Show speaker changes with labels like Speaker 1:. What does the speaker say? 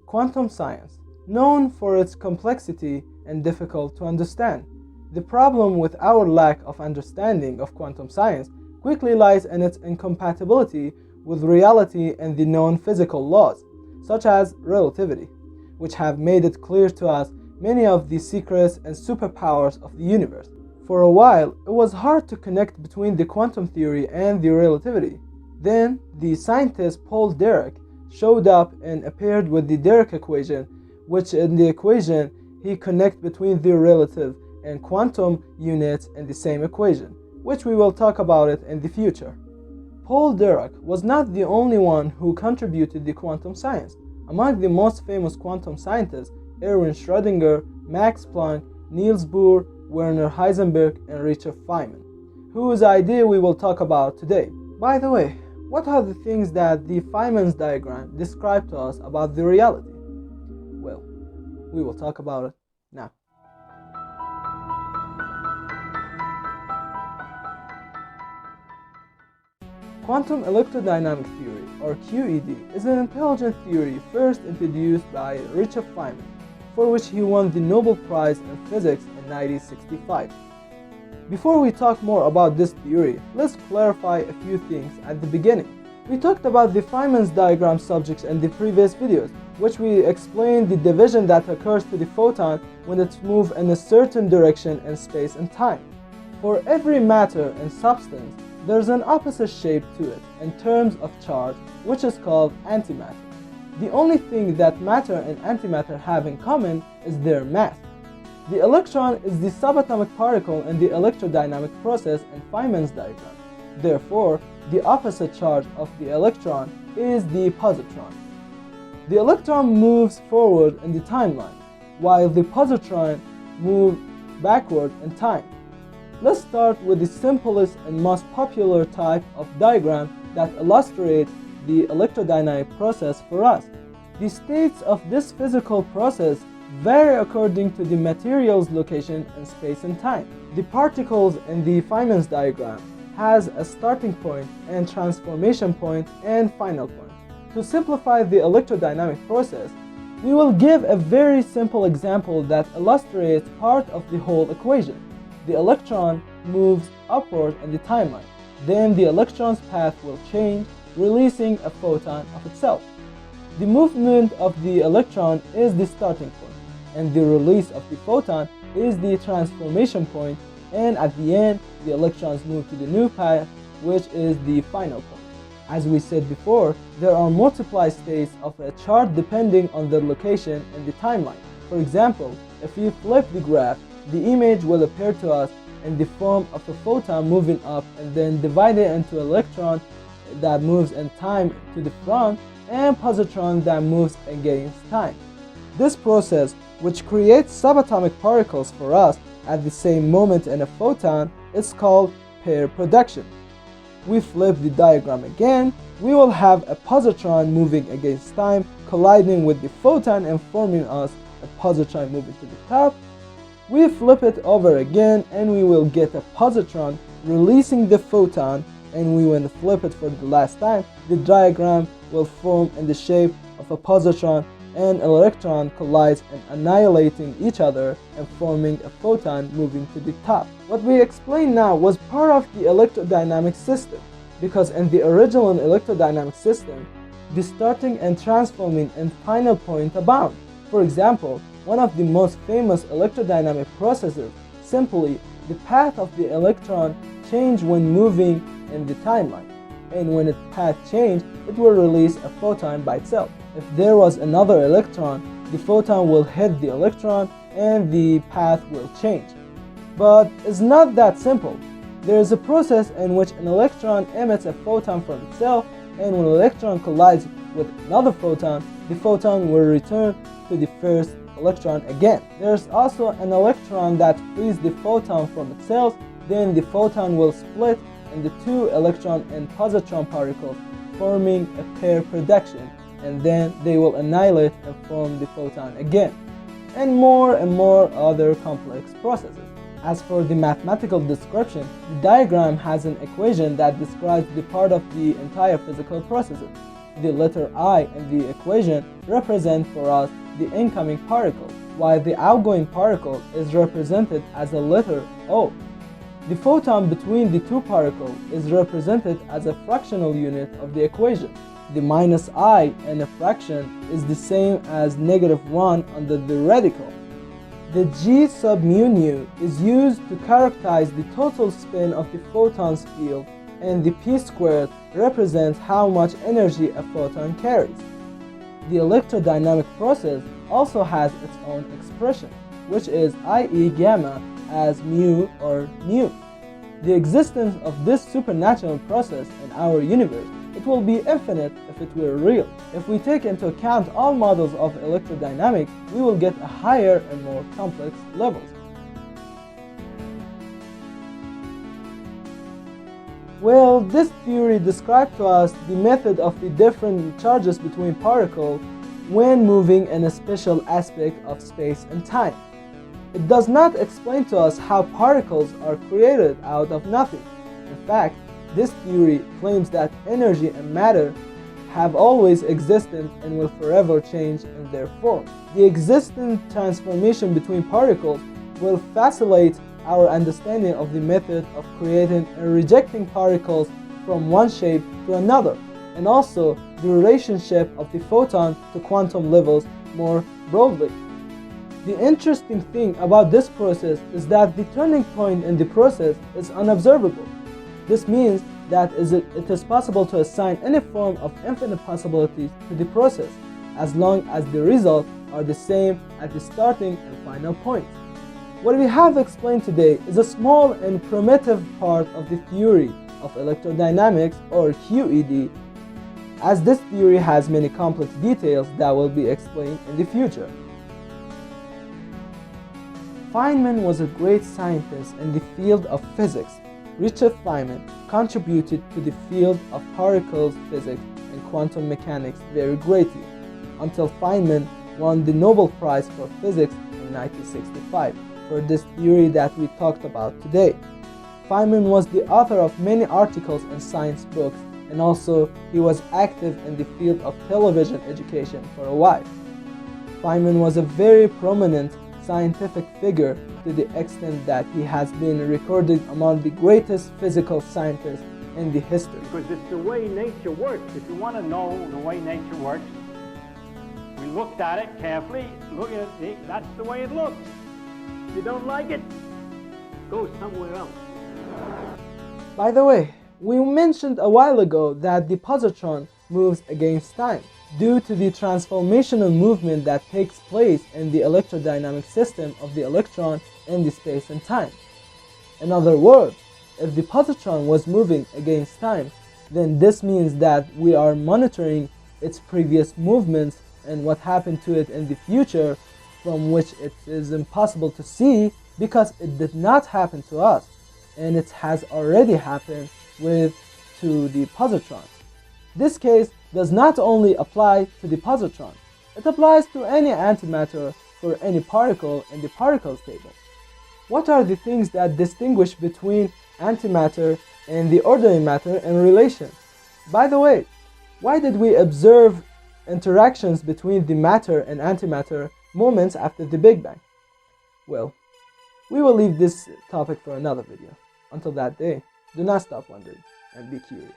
Speaker 1: Quantum science, known for its complexity and difficult to understand. The problem with our lack of understanding of quantum science quickly lies in its incompatibility with reality and the known physical laws, such as relativity, which have made it clear to us many of the secrets and superpowers of the universe. For a while, it was hard to connect between the quantum theory and the relativity. Then, the scientist Paul Dirac showed up and appeared with the Dirac equation, which in the equation he connected between the relative and quantum units in the same equation, which we will talk about it in the future. Paul Dirac was not the only one who contributed to quantum science. Among the most famous quantum scientists, Erwin Schrödinger, Max Planck, Niels Bohr, Werner Heisenberg, and Richard Feynman, whose idea we will talk about today. By the way, what are the things that the Feynman's diagram described to us about the reality? Well, we will talk about it now. Quantum electrodynamic theory, or QED, is an intelligent theory first introduced by Richard Feynman, for which he won the Nobel Prize in Physics in 1965. Before we talk more about this theory, let's clarify a few things at the beginning. We talked about the Feynman's diagram subjects in the previous videos, which we explained the division that occurs to the photon when it moves in a certain direction in space and time. For every matter and substance, there's an opposite shape to it in terms of charge, which is called antimatter. The only thing that matter and antimatter have in common is their mass. The electron is the subatomic particle in the electrodynamic process in Feynman's diagram. Therefore, the opposite charge of the electron is the positron. The electron moves forward in the timeline, while the positron moves backward in time. Let's start with the simplest and most popular type of diagram that illustrates the electrodynamic process for us. The states of this physical process vary according to the material's location in space and time. The particles in the Feynman's diagram has a starting point and transformation point and final point. To simplify the electrodynamic process, we will give a very simple example that illustrates part of the whole equation. The electron moves upward in the timeline. Then the electron's path will change, releasing a photon of itself. The movement of the electron is the starting point, and the release of the photon is the transformation point, and at the end, the electrons move to the new path, which is the final point. As we said before, there are multiple states of a chart depending on their location in the timeline. For example, if we flip the graph, the image will appear to us in the form of a photon moving up and then divided into electron that moves in time to the front and positron that moves against time. This process, which creates subatomic particles for us at the same moment in a photon, is called pair production. We flip the diagram again, we will have a positron moving against time colliding with the photon and forming us a positron moving to the top. We flip it over again and we will get a positron releasing the photon, and we will flip it for the last time. The diagram will form in the shape of a positron and electron collides and annihilating each other and forming a photon moving to the top. What we explained now was part of the electrodynamic system, because in the original electrodynamic system, the starting and transforming and final point abound. For example, one of the most famous electrodynamic processes, simply the path of the electron change when moving in the timeline, and when its path changed, it will release a photon by itself. If there was another electron, the photon will hit the electron and the path will change. But it's not that simple. There is a process in which an electron emits a photon from itself, and when an electron collides with another photon, the photon will return to the first electron again. There's also an electron that frees the photon from itself, then the photon will split into two electron and positron particles, forming a pair production, and then they will annihilate and form the photon again, and more other complex processes. As for the mathematical description, the diagram has an equation that describes the part of the entire physical processes. The letter I in the equation represent for us the incoming particle, while the outgoing particle is represented as a letter O. The photon between the two particles is represented as a fractional unit of the equation. The minus I in a fraction is the same as -1 under the radical. The G sub mu nu is used to characterize the total spin of the photon's field, and the p squared represents how much energy a photon carries. The electrodynamic process also has its own expression, which is IE gamma as mu or nu. The existence of this supernatural process in our universe, it will be infinite if it were real. If we take into account all models of electrodynamics, we will get a higher and more complex levels. Well, this theory described to us the method of the different charges between particles when moving in a special aspect of space and time. It does not explain to us how particles are created out of nothing. In fact, this theory claims that energy and matter have always existed and will forever change in their form. The existing transformation between particles will facilitate our understanding of the method of creating and rejecting particles from one shape to another, and also the relationship of the photon to quantum levels more broadly. The interesting thing about this process is that the turning point in the process is unobservable. This means that it is possible to assign any form of infinite possibilities to the process, as long as the results are the same at the starting and final point. What we have explained today is a small and primitive part of the theory of electrodynamics, or QED, as this theory has many complex details that will be explained in the future. Feynman was a great scientist in the field of physics. Richard Feynman contributed to the field of particles physics and quantum mechanics very greatly, until Feynman won the Nobel Prize for Physics in 1965 for this theory that we talked about today. Feynman was the author of many articles and science books, and also he was active in the field of television education for a while. Feynman was a very prominent scientific figure to the extent that he has been recorded among the greatest physical scientists in the history.
Speaker 2: Because it's the way nature works. If you want to know the way nature works, we looked at it carefully. Look at it, that's the way it looks. If you don't like it, go somewhere else.
Speaker 1: By the way, we mentioned a while ago that the positron moves against time due to the transformational movement that takes place in the electrodynamic system of the electron in the space and time. In other words, if the positron was moving against time, then this means that we are monitoring its previous movements and what happened to it in the future, from which it is impossible to see because it did not happen to us, and it has already happened to the positron. This case does not only apply to the positron, it applies to any antimatter for any particle in the particles table. What are the things that distinguish between antimatter and the ordinary matter in relation? By the way, why did we observe interactions between the matter and antimatter moments after the Big Bang? Well, we will leave this topic for another video. Until that day, do not stop wondering and be curious.